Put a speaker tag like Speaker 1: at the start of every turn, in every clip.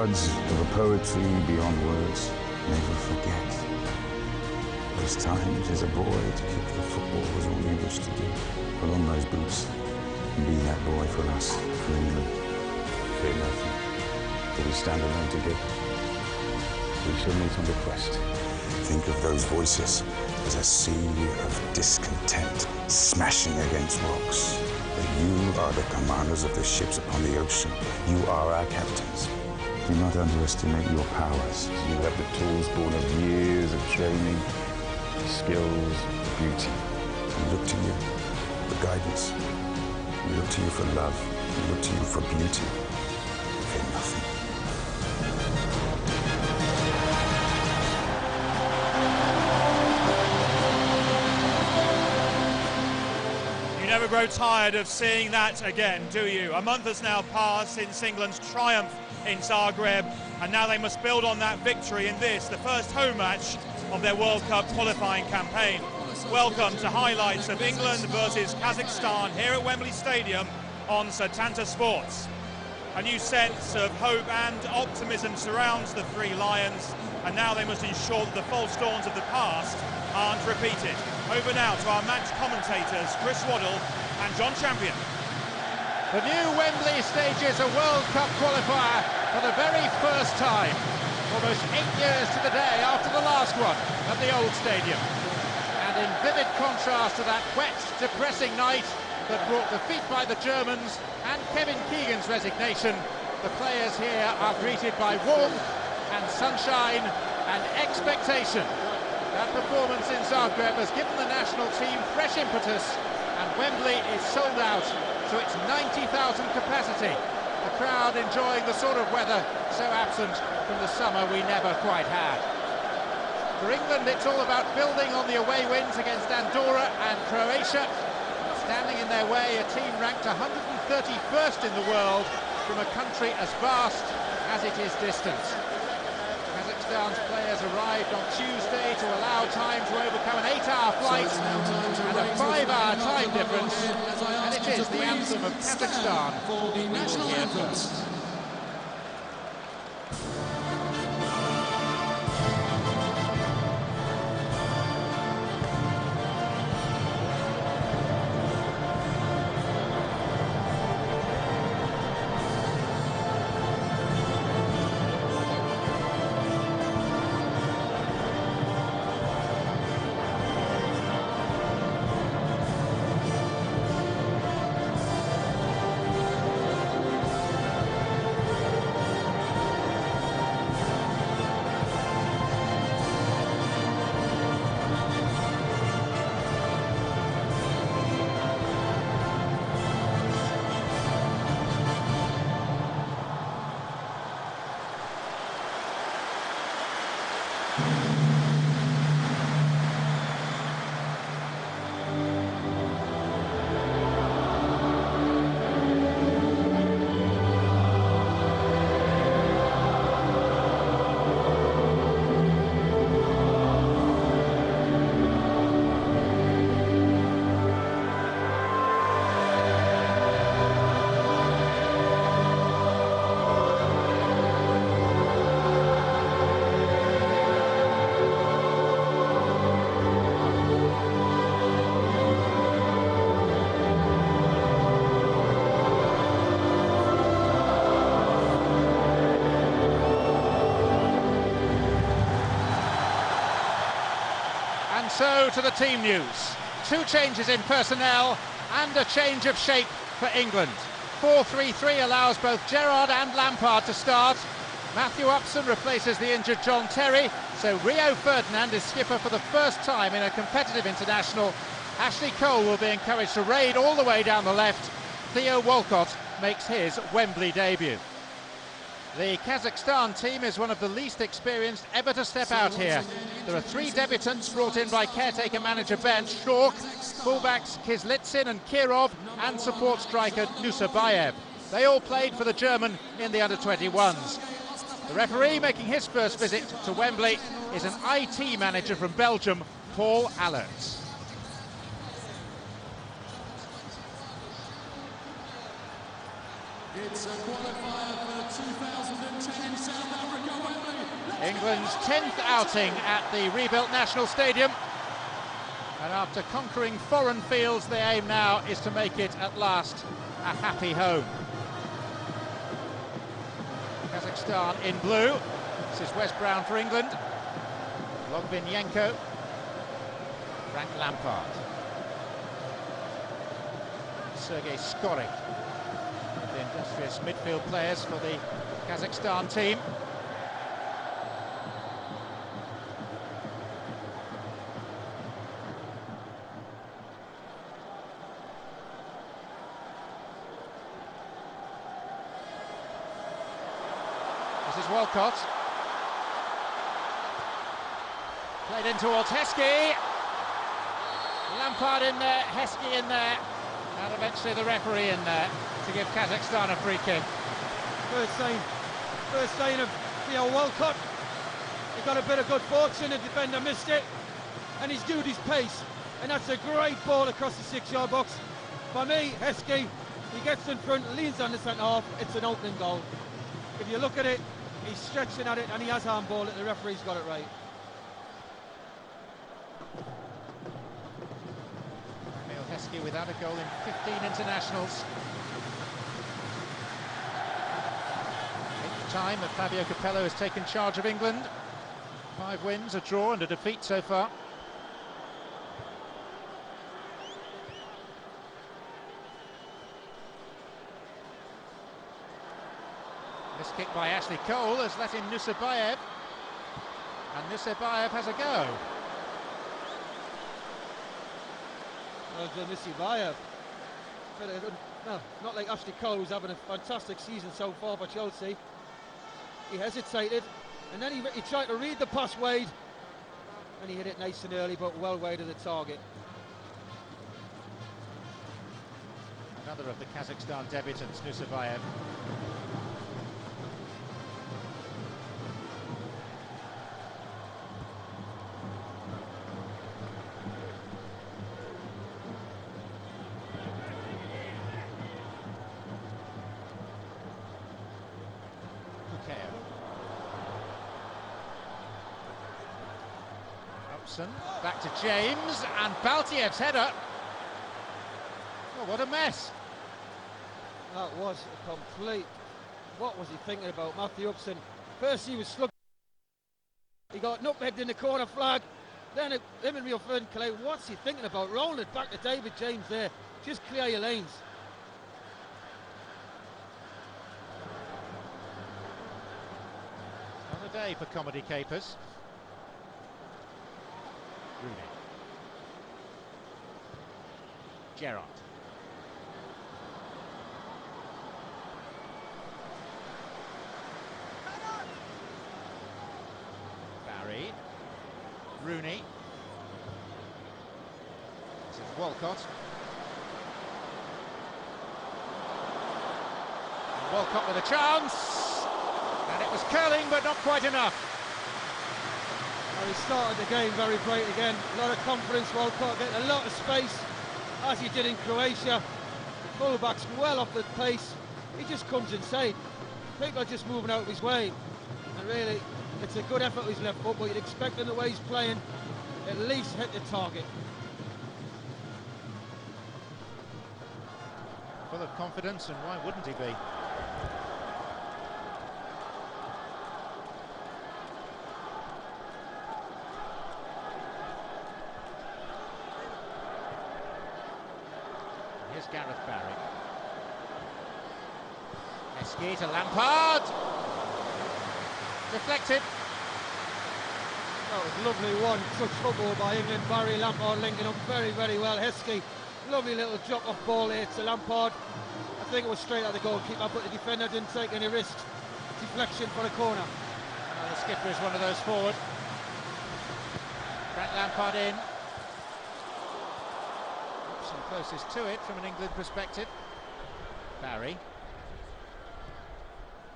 Speaker 1: bards of a poetry beyond words never forget. Those times as a boy to kick the football was all you wished to do. Put on those boots and be that boy for us, for England. Fear nothing. Will we stand alone together? We shall meet on the quest. Think of those voices as a sea of discontent smashing against rocks. But you are the commanders of the ships upon the ocean. You are our captains. Do not underestimate your powers. You have the tools born of years of training, skills, beauty. We look to you for guidance. We look to you for love. We look to you for beauty. Fear nothing.
Speaker 2: You never grow tired of seeing that again, do you? A month has now passed since England's triumph in Zagreb, and now they must build on that victory in this, the first home match of their World Cup qualifying campaign. Welcome to highlights of England versus Kazakhstan here at Wembley Stadium on Setanta Sports. A new sense of hope and optimism surrounds the three Lions, and now they must ensure that the false dawns of the past aren't repeated. Over now to our match commentators, Chris Waddle and John Champion.
Speaker 3: The new Wembley stages a World Cup qualifier for the very first time, almost 8 years to the day after the last one at the old stadium. And in vivid contrast to that wet, depressing night that brought defeat by the Germans and Kevin Keegan's resignation, the players here are greeted by warmth and sunshine and expectation. That performance in Zagreb has given the national team fresh impetus, and Wembley is sold out to its 90,000 capacity. The crowd enjoying the sort of weather so absent from the summer we never quite had. For England, it's all about building on the away wins against Andorra and Croatia. Standing in their way, a team ranked 131st in the world from a country as vast as it is distant. Kazakhstan's players arrived on Tuesday to allow time to overcome an 8-hour flight and a 5-hour time difference, and it is the anthem of Kazakhstan we will hear first. So to the team news. 2 changes in personnel and a change of shape for England. 4-3-3 allows both Gerrard and Lampard to start. Matthew Upson replaces the injured John Terry, so Rio Ferdinand is skipper for the first time in a competitive international. Ashley Cole will be encouraged to raid all the way down the left. Theo Walcott makes his Wembley debut. The Kazakhstan team is one of the least experienced ever to step out here. There are 3 debutants brought in by caretaker manager Bernd Stork, fullbacks Kizlitsin and Kirov, and support striker Nusabayev. They all played for the German in the under-21s. The referee making his first visit to Wembley is an IT manager from Belgium, Paul Allerts.
Speaker 4: It's a qualifier for
Speaker 3: England's 10th outing at the rebuilt National Stadium. And after conquering foreign fields, the aim now is to make it at last a happy home. Kazakhstan in blue. This is West Brown for England. Logvinenko. Frank Lampard. Sergei Skorik. The industrious midfield players for the Kazakhstan team. This is Walcott. Played in towards Heskey. Lampard in there, Heskey in there, and eventually the referee in there to give Kazakhstan a free kick.
Speaker 4: First sign of Theo Walcott. He got a bit of good fortune, the defender missed it, and he's due his pace, and that's a great ball across the 6-yard box. For me, Heskey, he gets in front, leans on the centre half, it's an opening goal. If you look at it, he's stretching at it, and he has handball it, the referee's got it right.
Speaker 3: Heskey without a goal in 15 internationals. 8th time that Fabio Capello has taken charge of England. 5 wins, a draw and a defeat so far. This kick by Ashley Cole has let in Nusabayev, and Nusabayev has a go.
Speaker 4: Well done, Nusabayev. No, not like Ashley Cole, who's having a fantastic season so far for Chelsea. He hesitated, and then he tried to read the pass wide, and he hit it nice and early, but well wide of the target.
Speaker 3: Another of the Kazakhstan debutants, Nusabayev. Back to James, and Baltiev's header. Oh, what a mess.
Speaker 4: That was a complete... What was he thinking about, Matthew Upson? First he was slugging. He got nutmegged in the corner flag. Then him and Rio Ferdinand collide. What's he thinking about? Rolling it back to David James there. Just clear your lanes.
Speaker 3: Another day for comedy capers. Rooney. Gerrard. Barry. Rooney. This is Walcott. And Walcott with a chance. And it was curling, but not quite enough.
Speaker 4: Well, he started the game very bright again. A lot of confidence, Walcott getting a lot of space, as he did in Croatia. Full-back's well off the pace. He just comes inside. People are just moving out of his way. And really, it's a good effort with his left foot, but you'd expect him the way he's playing, at least hit the target.
Speaker 3: Full of confidence, and why wouldn't he be? Here's Gareth Barry. Heskey to Lampard. Deflected.
Speaker 4: That was lovely one-touch football by England. Barry, Lampard linking up very, very well. Heskey, lovely little drop-off ball here to Lampard. I think it was straight at the goalkeeper, but the defender didn't take any risks. Deflection for a corner.
Speaker 3: The skipper is one of those forward. Frank Lampard in. Option closest to it from an England perspective. Barry.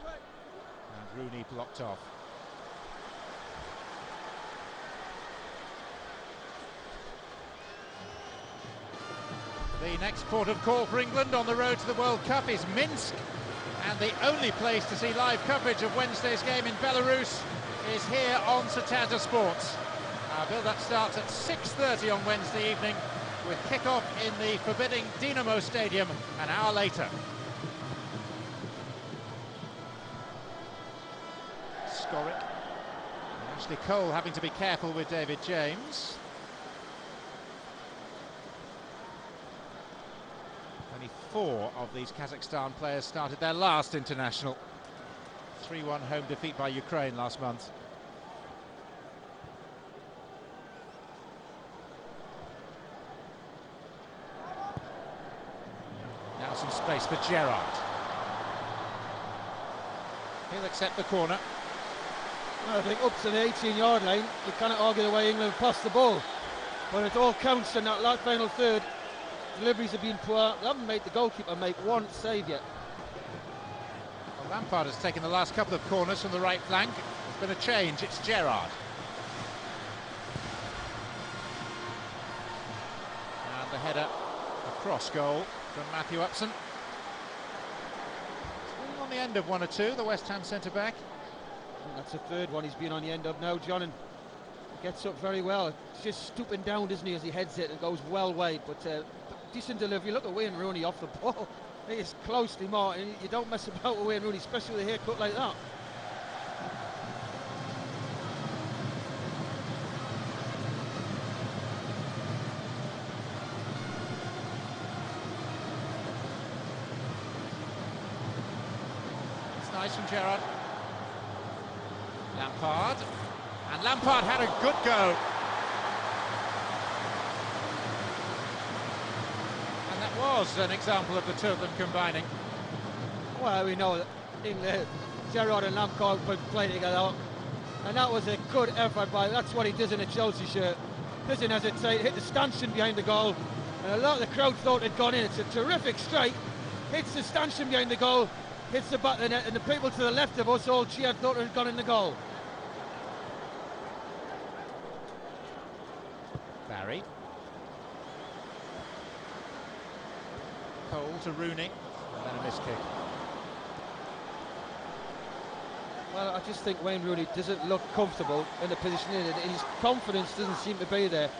Speaker 3: And Rooney blocked off. The next port of call for England on the road to the World Cup is Minsk, and the only place to see live coverage of Wednesday's game in Belarus is here on Setanta Sports. Our build-up starts at 6:30 on Wednesday evening, with kick-off in the forbidding Dinamo Stadium an hour later. Skoric. Ashley Cole having to be careful with David James. Only 4 of these Kazakhstan players started their last international. 3-1 home defeat by Ukraine last month. Now some space for Gerrard. He'll accept the corner.
Speaker 4: I think up to the 18-yard line, you cannot argue the way England passed the ball. But it all counts in that last final third. Deliveries have been poor. They haven't made the goalkeeper make one save yet.
Speaker 3: Well, Lampard has taken the last couple of corners from the right flank. There's been a change. It's Gerrard. And the header across goal from Matthew Upson. Still on the end of 1 or 2, the West Ham centre-back.
Speaker 4: That's the third one he's been on the end of now, John, and gets up very well. It's just stooping down, isn't he, as he heads it and goes well wide, but decent delivery. Look at Wayne Rooney off the ball. He is closely marked, and you don't mess about with Wayne Rooney, especially with a haircut like that.
Speaker 3: It's nice from Gerrard. Lampard, and Lampard had a good go. And that was an example of the two of them combining.
Speaker 4: Well, we know that Gerrard and Lampard could play together, and that was a good effort by, that's what he does in a Chelsea shirt. Doesn't hesitate, hit the stanchion behind the goal, and a lot of the crowd thought it had gone in. It's a terrific strike, hits the stanchion behind the goal, hits the back of the net, and the people to the left of us all cheered, thought it had gone in the goal.
Speaker 3: Barry. Cole to Rooney, and then a missed kick.
Speaker 4: Well, I just think Wayne Rooney doesn't look comfortable in the position in it. His confidence doesn't seem to be there.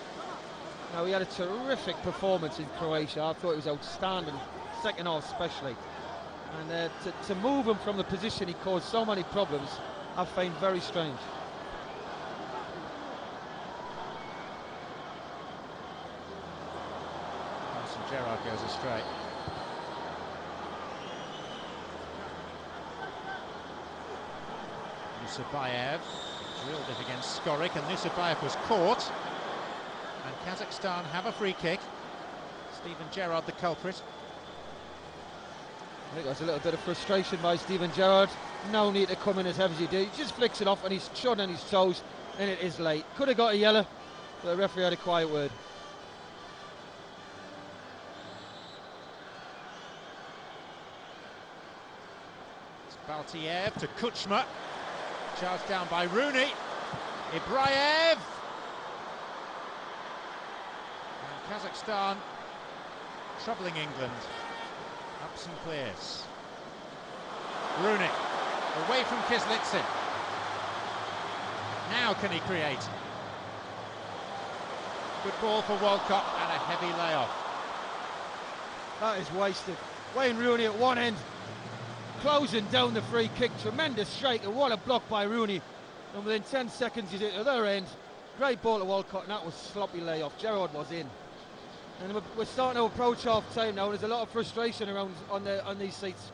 Speaker 4: Now, he had a terrific performance in Croatia. I thought it was outstanding, second half especially. And to move him from the position he caused so many problems, I find very strange.
Speaker 3: Gerrard goes astray. Nusabayev drilled it against Skoric, and Nusabayev was caught. And Kazakhstan have a free kick. Steven Gerrard the culprit.
Speaker 4: I think there's a little bit of frustration by Steven Gerrard. No need to come in as heavy as he did. He just flicks it off and he's shot on his toes, and it is late. Could have got a yellow, but the referee had a quiet word.
Speaker 3: Baltiev to Kuchma, charged down by Rooney. Ibrahim, and Kazakhstan troubling England. Upson clears. Rooney away from Kizlitsin. Now can he create? Good ball for Walcott and a heavy layoff.
Speaker 4: That is wasted. Wayne Rooney at one end, closing down the free kick. Tremendous strike, and what a block by Rooney. And within 10 seconds he's at the other end. Great ball to Walcott, and that was sloppy layoff. Gerrard was in. And we're starting to approach half time now. There's a lot of frustration around on these seats.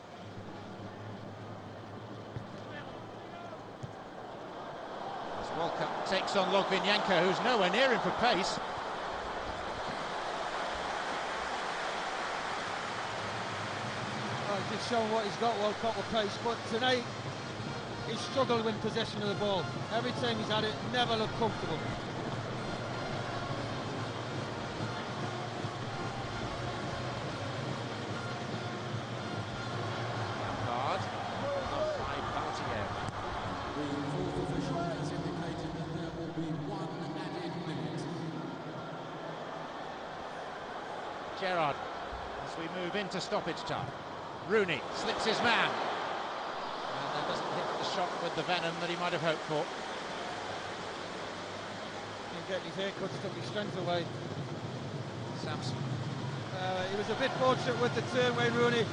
Speaker 3: As Walcott takes on Logvinenko, who's nowhere near him for pace.
Speaker 4: He's just showing what he's got, Walcott with pace, but tonight he's struggled with possession of the ball. Every time he's had it, never looked comfortable.
Speaker 3: Lampard, by Baltiev.
Speaker 5: The fourth official has indicated that there will be 1 added minute.
Speaker 3: Gerrard as we move into stoppage time. Rooney slips his man, and then doesn't hit the shot with the venom that he might have hoped for.
Speaker 4: Didn't get his haircut, took his strength away.
Speaker 3: Samson.
Speaker 4: He was a bit fortunate with the turn, Wayne Rooney.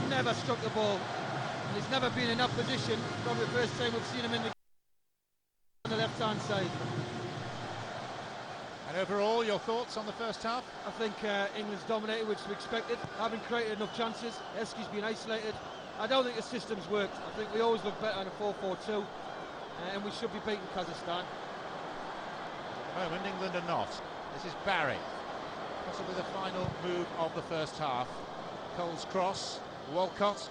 Speaker 4: Never struck the ball, and he's never been in that position. Probably the first time we've seen him in the on the left-hand side.
Speaker 3: And overall, your thoughts on the first half?
Speaker 4: I think England's dominated, which we expected. Haven't created enough chances. Heskey's been isolated. I don't think the system's worked. I think we always look better in a 4-4-2, and we should be beating Kazakhstan.
Speaker 3: At the moment, England are not. This is Barry. Possibly the final move of the first half. Cole's cross, Walcott.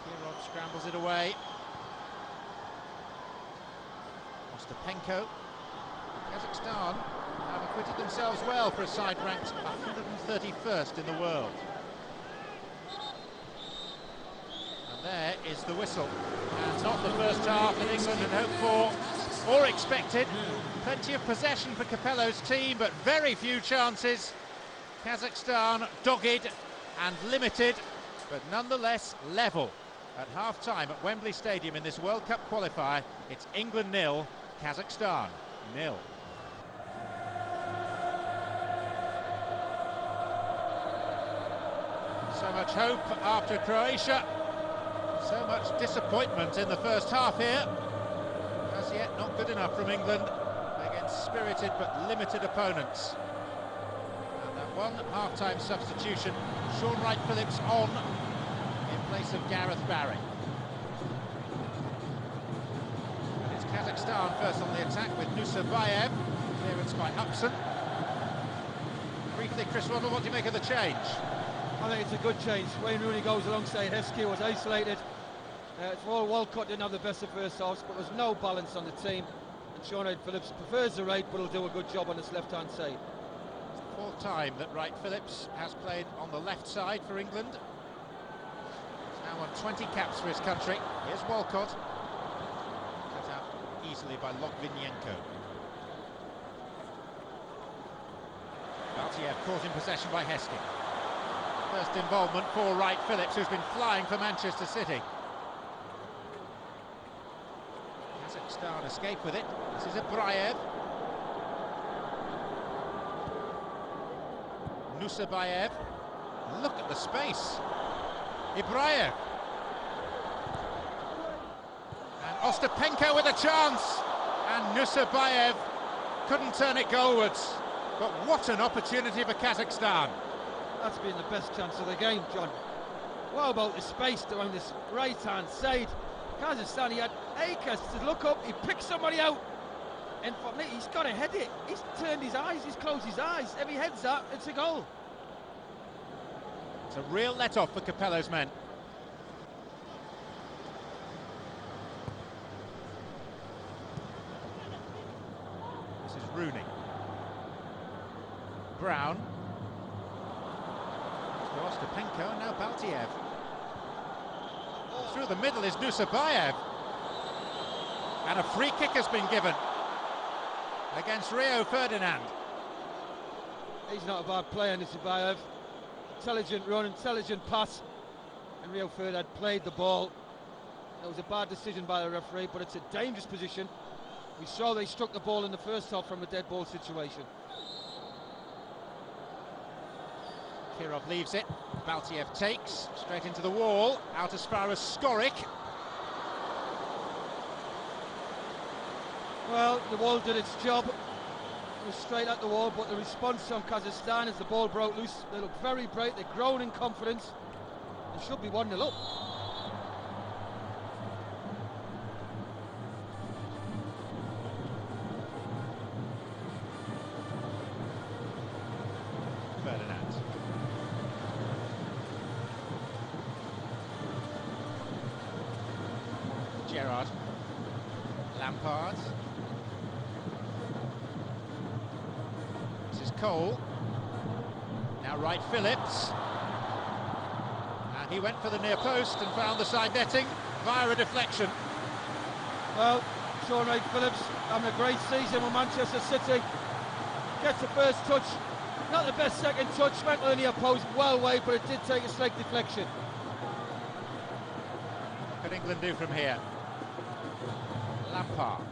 Speaker 3: Kirov scrambles it away. Ostapenko. Kazakhstan have acquitted themselves well for a side ranked 131st in the world. And there is the whistle. And not the first half that England had hoped for or expected. Plenty of possession for Capello's team, but very few chances. Kazakhstan dogged and limited, but nonetheless level. At half-time at Wembley Stadium in this World Cup qualifier, it's England 0, Kazakhstan 0. So much hope after Croatia, so much disappointment in the first half here. As yet, not good enough from England against spirited but limited opponents. And that one half-time substitution, Sean Wright-Phillips on in place of Gareth Barry. And it's Kazakhstan first on the attack with Nusabayev, clearance by Upson. Briefly, Chris Waddle, what do you make of the change?
Speaker 4: I think it's a good change. Wayne Rooney goes alongside Heskey, was isolated. Walcott didn't have the best of first halves, but there's no balance on the team. And Sean Wright-Phillips prefers the right, but he'll do a good job on his left-hand side.
Speaker 3: It's the fourth time that Wright-Phillips has played on the left side for England. He's now won 20 caps for his country. Here's Walcott. Cut out easily by Logvinenko. Baltiev caught in possession by Heskey. First involvement for Wright-Phillips, who's been flying for Manchester City. Kazakhstan escape with it. This is Ibrayev. Nusabayev. Look at the space. Ibrayev. And Ostapenko with a chance. And Nusabayev couldn't turn it goalwards. But what an opportunity for Kazakhstan.
Speaker 4: That's been the best chance of the game, John. What about the space around this right-hand side? Kazakhstan, he had acres to look up, he picked somebody out, and for me, he's got to head it. He's turned his eyes, he's closed his eyes. If he heads that, it's a goal.
Speaker 3: It's a real let-off for Capello's men. This is Rooney. Brown. Ostapenko, and now Baltiev. Through the middle is Nusabayev. And a free kick has been given against Rio Ferdinand.
Speaker 4: He's not a bad player, Nusabayev. Intelligent run, intelligent pass. And Rio Ferdinand played the ball. It was a bad decision by the referee, but it's a dangerous position. We saw they struck the ball in the first half from a dead ball situation.
Speaker 3: Kirov leaves it, Baltiev takes, straight into the wall, out as far as Skorik.
Speaker 4: Well, the wall did its job. It was straight at the wall, but the response from Kazakhstan as the ball broke loose, they look very bright, they're growing in confidence. They should be 1-0 up.
Speaker 3: Ferdinand. Gerrard. Lampard. This is Cole. Now Wright-Phillips. And he went for the near post and found the side netting via a deflection.
Speaker 4: Well, Sean Wright-Phillips having a great season with Manchester City. Gets the first touch, Not the best second touch, went on the opposed well wide, but it did take a slight deflection.
Speaker 3: What can England do from here? Lampard.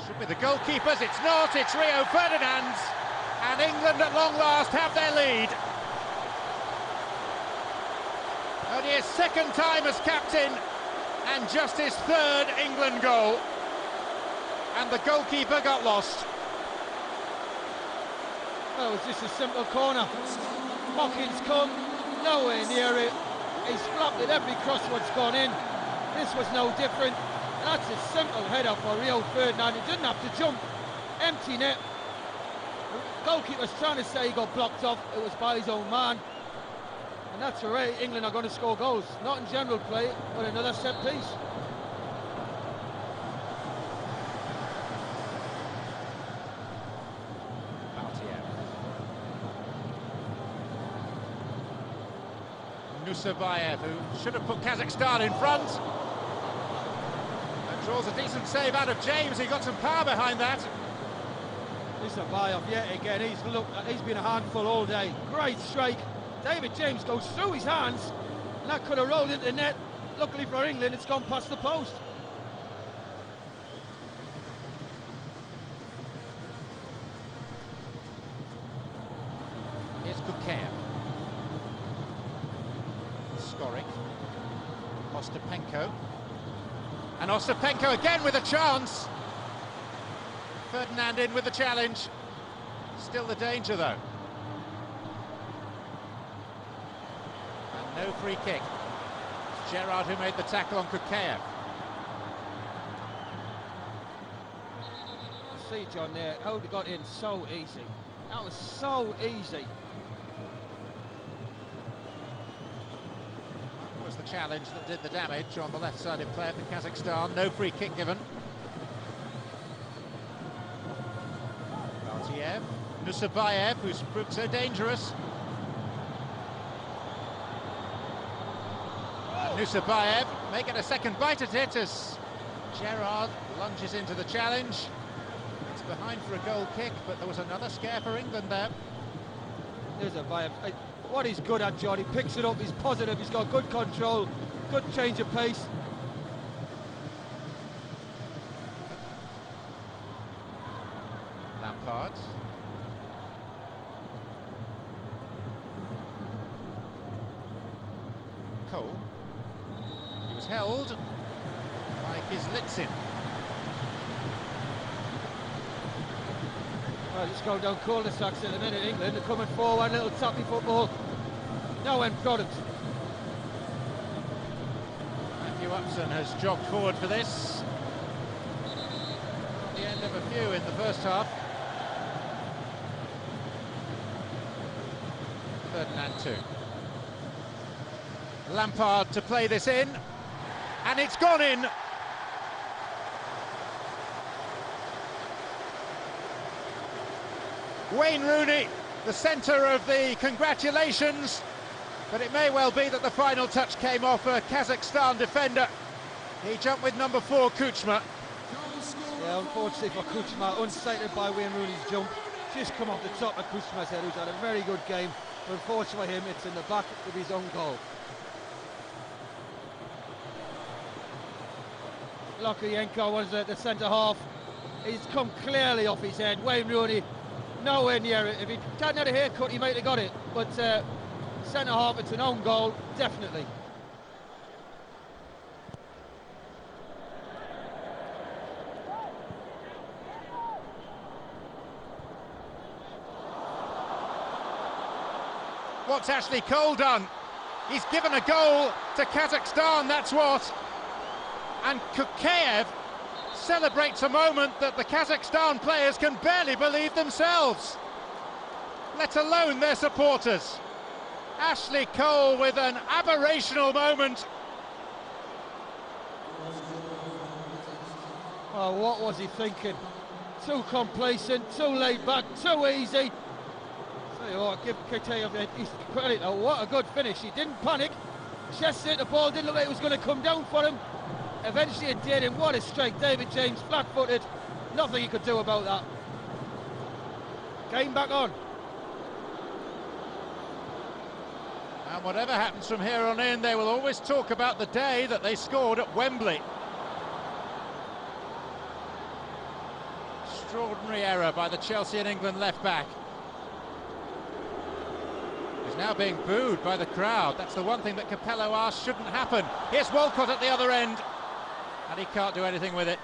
Speaker 3: Should be the goalkeepers, it's not, it's Rio Ferdinand. And England at long last have their lead. Only his second time as captain, and just his third England goal. And the goalkeeper got lost.
Speaker 4: Well, it was just a simple corner. Mockins come, nowhere near it. He's flopped it every cross what's gone in. This was no different. That's a simple header for Rio Ferdinand. He didn't have to jump. Empty net. The goalkeeper's trying to say he got blocked off. It was by his own man. And that's the way England are going to score goals. Not in general play, but another set piece.
Speaker 3: Nusabayev, who should have put Kazakhstan in front. And draws a decent save out of James. He got some power behind that.
Speaker 4: Nusabayev, yet again, he's been a handful all day. Great strike. David James goes through his hands, and that could have rolled into the net. Luckily for England, it's gone past the post.
Speaker 3: Here's Kukeyev. Skorik. Ostapenko. And Ostapenko again with a chance. Ferdinand in with the challenge. Still the danger though. And no free kick. It's Gerrard who made the tackle on Kukeyev.
Speaker 4: See John there, how they got in so easy. That was so easy.
Speaker 3: Was the challenge that did the damage on the left-sided player for Kazakhstan. No free kick given. Valtiev, Nusabayev, who's proved so dangerous. And Nusabayev making a second bite at it as Gerrard lunges into the challenge. It's behind for a goal kick, but there was another scare for England there.
Speaker 4: Nusabayev. What he's good at, John, he picks it up, he's positive, he's got good control, good change of pace.
Speaker 3: Lampard. Cole. He was held by Kizlitsin.
Speaker 4: Well, just going down cul-de-sacs at the minute, England are coming forward, little tappy football. No end product.
Speaker 3: Matthew Upson has jogged forward for this. At the end of a few in the first half. Ferdinand too. Lampard to play this in, and it's gone in. Wayne Rooney, the centre of the congratulations, but it may well be that the final touch came off a Kazakhstan defender. He jumped with number 4, Kuchma.
Speaker 4: Yeah, unfortunately for Kuchma, unsighted by Wayne Rooney's jump. Just come off the top of Kuchma's head, who's had a very good game. But unfortunately for him, it's in the back of his own goal. Lokoyenko was the centre half. He's come clearly off his head. Wayne Rooney nowhere near it. If he hadn't had a haircut, he might have got it. But centre half, it's an own goal, definitely.
Speaker 3: What's Ashley Cole done? He's given a goal to Kazakhstan, that's what. And Kukeyev celebrates a moment that the Kazakhstan players can barely believe themselves, let alone their supporters. Ashley Cole with an aberrational moment.
Speaker 4: Oh, what was he thinking? Too complacent, too laid back, too easy. Tell you what, give Kukeyev his credit though. What a good finish. He didn't panic. Chest hit the ball, didn't look like it was going to come down for him. Eventually it did, and what a strike. David James, flat-footed. Nothing he could do about that. Game back on.
Speaker 3: And whatever happens from here on in, they will always talk about the day that they scored at Wembley. Extraordinary error by the Chelsea and England left-back. He's now being booed by the crowd. That's the one thing that Capello asked shouldn't happen. Here's Walcott at the other end, and he can't do anything with it.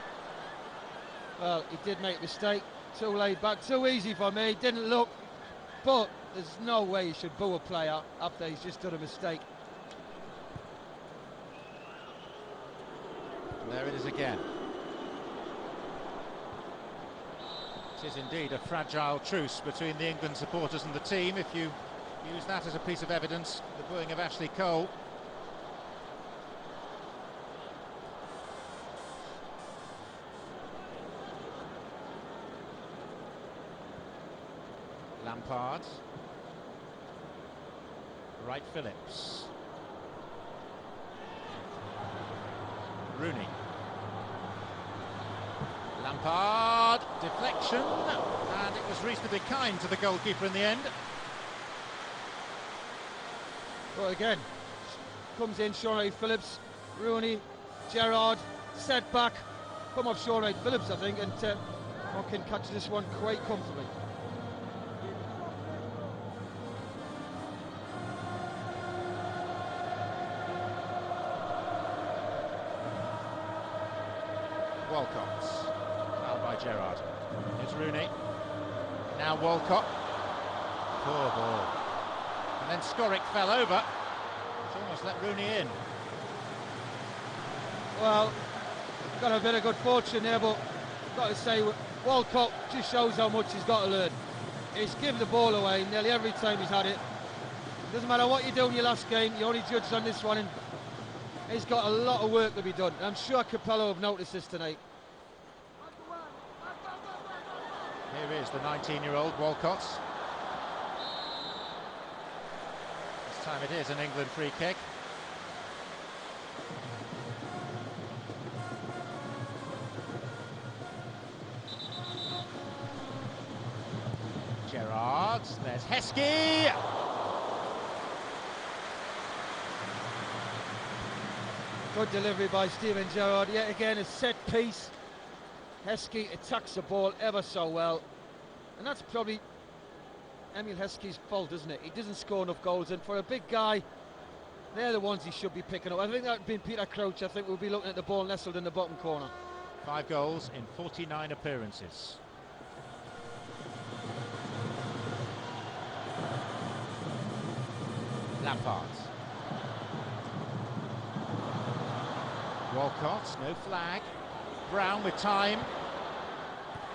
Speaker 4: Well, he did make a mistake. Too laid back, too easy for me. Didn't look, but there's no way you should boo a player after he's just done a mistake.
Speaker 3: And there it is again. It is indeed a fragile truce between the England supporters and the team, if you use that as a piece of evidence, the booing of Ashley Cole. Lampard. Wright Phillips. Rooney. Lampard, deflection, and it was reasonably kind to the goalkeeper in the end.
Speaker 4: Well, again, comes in Sean Wright Phillips, Rooney, Gerrard, set back, come off Sean Wright Phillips, I think, and Hawkin catches this one quite comfortably.
Speaker 3: Walcott, fouled by Gerrard. Here's Rooney, now Walcott, poor ball, and then Skorich fell over, which almost let Rooney in.
Speaker 4: Well, got a bit of good fortune there, but got to say, Walcott just shows how much he's got to learn. He's given the ball away nearly every time he's had it. Doesn't matter what you do in your last game, you're only judged on this one, and he's got a lot of work to be done. I'm sure Capello have noticed this tonight.
Speaker 3: Here is the 19-year-old Walcott. This time it is an England free kick. Gerrard, there's Heskey.
Speaker 4: Good delivery by Steven Gerrard, yet again a set piece. Heskey attacks the ball ever so well, and that's probably Emil Heskey's fault, isn't it? He doesn't score enough goals, and for a big guy, they're the ones he should be picking up. I think that would be Peter Crouch. I think we'll be looking at the ball nestled in the bottom corner.
Speaker 3: 5 goals in 49 appearances. Lampard. Walcott, no flag. Brown with time.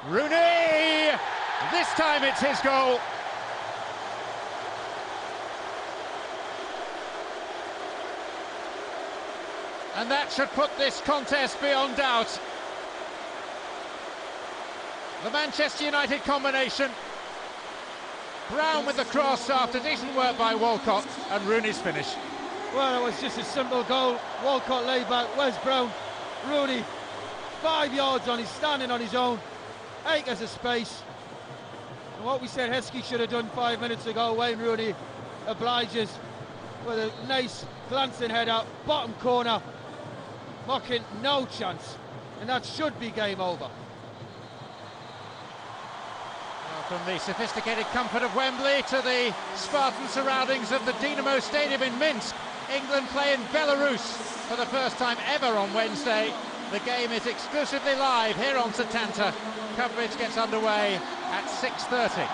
Speaker 3: Rooney! This time it's his goal. And that should put this contest beyond doubt. The Manchester United combination. Brown with the cross after decent work by Walcott, and Rooney's finish.
Speaker 4: Well, it was just a simple goal. Walcott laid back, Wes Brown, Rooney, 5 yards on, he's standing on his own, acres of space. And what we said Heskey should have done 5 minutes ago, Wayne Rooney obliges with a nice glancing header, bottom corner, mocking no chance, and that should be game over.
Speaker 3: From the sophisticated comfort of Wembley to the Spartan surroundings of the Dinamo Stadium in Minsk, England play in Belarus for the first time ever on Wednesday. The game is exclusively live here on Setanta. Coverage gets underway at 6:30.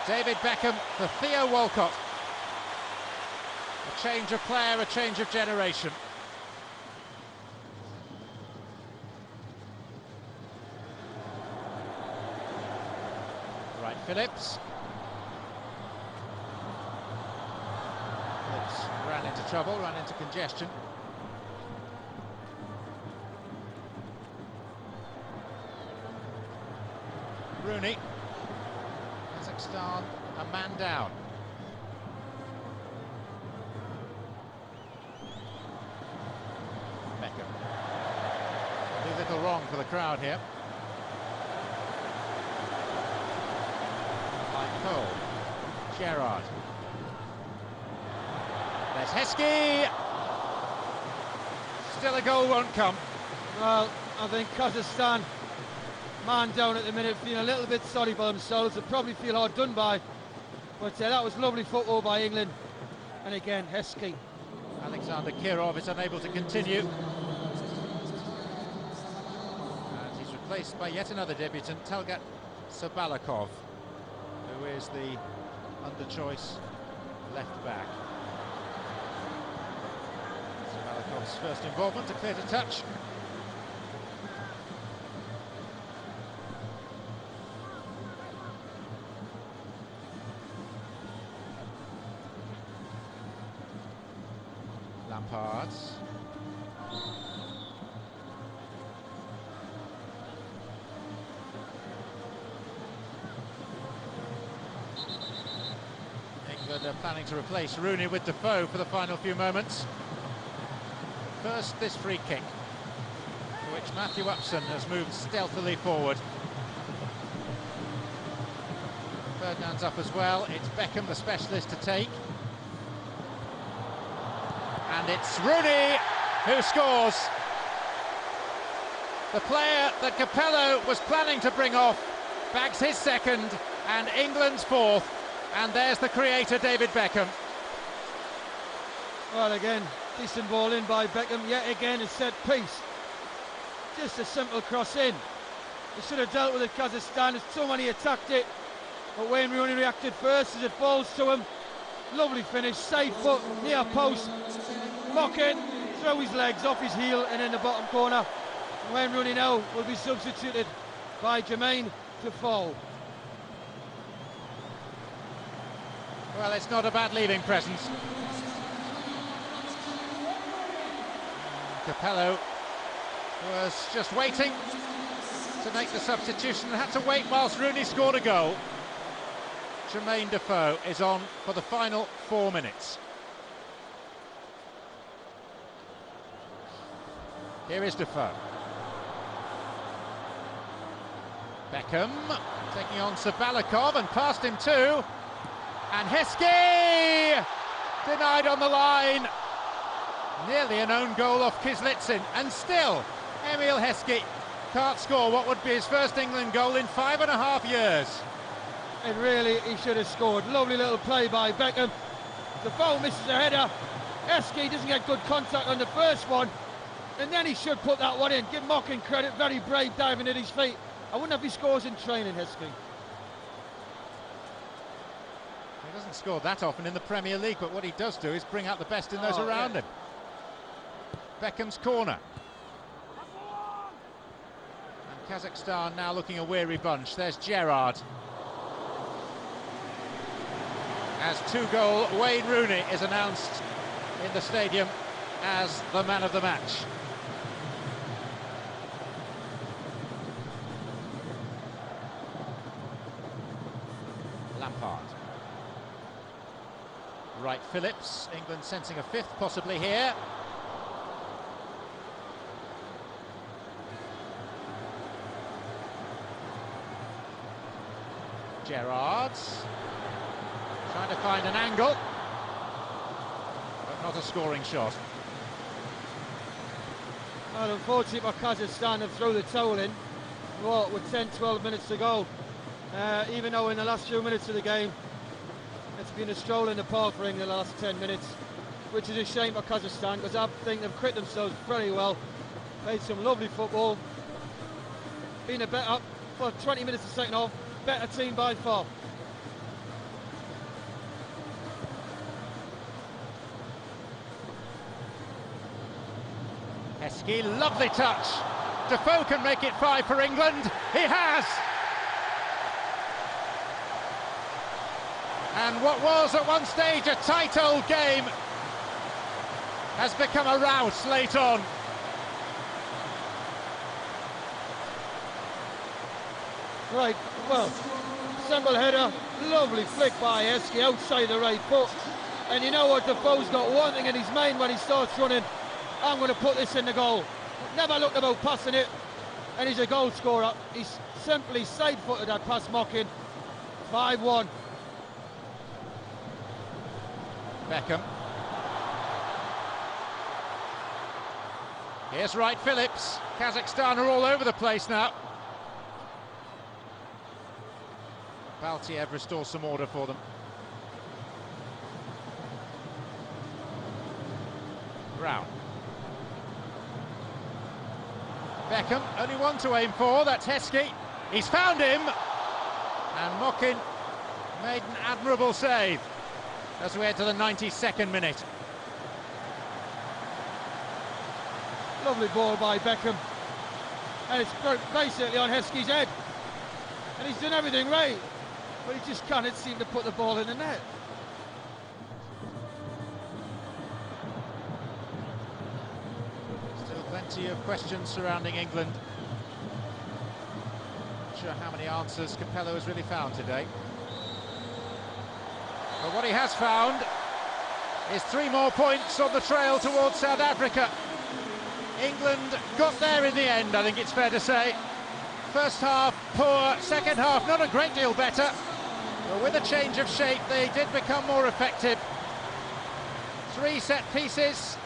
Speaker 3: David Beckham for Theo Walcott. A change of player, a change of generation. Right, Phillips. Phillips ran into trouble, ran into congestion. Rooney. Kazakhstan, a man down. Beckham. Do little wrong for the crowd here. Cole, Gerrard, There's Heskey. Still a goal won't come.
Speaker 4: Well, I think Kazakhstan, man down at the minute, feeling a little bit sorry for themselves. They probably feel hard done by. But that was lovely football by England. And again, Heskey.
Speaker 3: Alexander Kirov is unable to continue. And he's replaced by yet another debutant, Talgat Sabalakov, who is the under-choice left back. Sabalakov's first involvement, a clear to touch. Lampard. England are planning to replace Rooney with Defoe for the final few moments. First, this free kick, for which Matthew Upson has moved stealthily forward. Ferdinand's up as well. It's Beckham, the specialist, to take. And it's Rooney who scores. The player that Capello was planning to bring off bags his second and England's fourth. And there's the creator, David Beckham.
Speaker 4: Well, again, decent ball in by Beckham. Yet again, a set piece. Just a simple cross in. They should have dealt with it, Kazakhstan. There's so many attacked it. But Wayne Rooney reacted first as it falls to him. Lovely finish, safe foot, near post. Mocking, throw his legs off his heel and in the bottom corner. Wayne Rooney now will be substituted by Jermaine Defoe.
Speaker 3: Well, it's not a bad leaving presence. Capello was just waiting to make the substitution and had to wait whilst Rooney scored a goal. Jermaine Defoe is on for the final 4 minutes. Here is Defoe. Beckham taking on Sabalakov and past him too. And Heskey denied on the line. Nearly an own goal off Kislitsyn. And still, Emil Heskey can't score what would be his first England goal in 5.5 years.
Speaker 4: And really, he should have scored. Lovely little play by Beckham. Defoe misses a header. Heskey doesn't get good contact on the first one. And then he should put that one in. Give Mocking credit, very brave diving at his feet. I wonder if he scores in training, Heskey.
Speaker 3: He doesn't score that often in the Premier League, but what he does do is bring out the best in those around him. Beckham's corner. And Kazakhstan now looking a weary bunch. There's Gerrard. As 2-goal Wayne Rooney is announced in the stadium as the man of the match. Lampard. Wright Phillips, England sensing a fifth possibly here. Gerrard trying to find an angle, but not a scoring shot.
Speaker 4: Well, unfortunately for Kazakhstan, have thrown the towel in. What, with 10-12 minutes to go. Even though in the last few minutes of the game, it's been a stroll in the park for England the last 10 minutes, which is a shame for Kazakhstan, because I think they've crit themselves very well. Played some lovely football. Been a better, for 20 minutes of second half, better team by far.
Speaker 3: Heskey, lovely touch. Defoe can make it 5 for England. He has! And what was at one stage a tight old game has become a rout late on.
Speaker 4: Right, well, simple header, lovely flick by Heskey outside the right foot. And you know what, Defoe's got one thing in his mind when he starts running: I'm going to put this in the goal. Never looked about passing it, and he's a goal scorer. He's simply side-footed that pass Mocking. 5-1.
Speaker 3: Beckham. Here's Wright Phillips. Kazakhstan are all over the place now. Baltiev restores some order for them. Brown. Beckham, only one to aim for, that's Heskey. He's found him! And Mokin made an admirable save as we head to the 92nd minute.
Speaker 4: Lovely ball by Beckham. And it's basically on Heskey's head. And he's done everything right, but he just can't seem to put the ball in the net.
Speaker 3: Still plenty of questions surrounding England. Not sure how many answers Capello has really found today. But what he has found is 3 more points on the trail towards South Africa. England got there in the end, I think it's fair to say. First half poor, second half not a great deal better. But with a change of shape, they did become more effective. 3 set pieces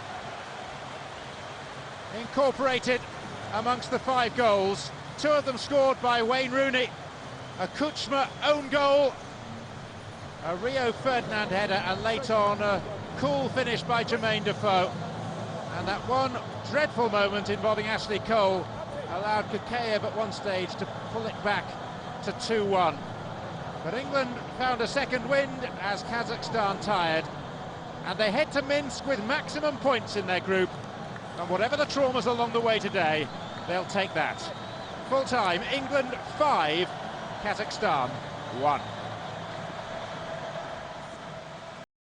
Speaker 3: incorporated amongst the 5 goals. 2 of them scored by Wayne Rooney. A Kuchma own goal, a Rio Ferdinand header, and late on a cool finish by Jermaine Defoe. And that one dreadful moment involving Ashley Cole allowed Kukayev at one stage to pull it back to 2-1. But England found a second wind as Kazakhstan tired, and they head to Minsk with maximum points in their group. And whatever the traumas along the way today, they'll take that. Full time, England 5, Kazakhstan 1.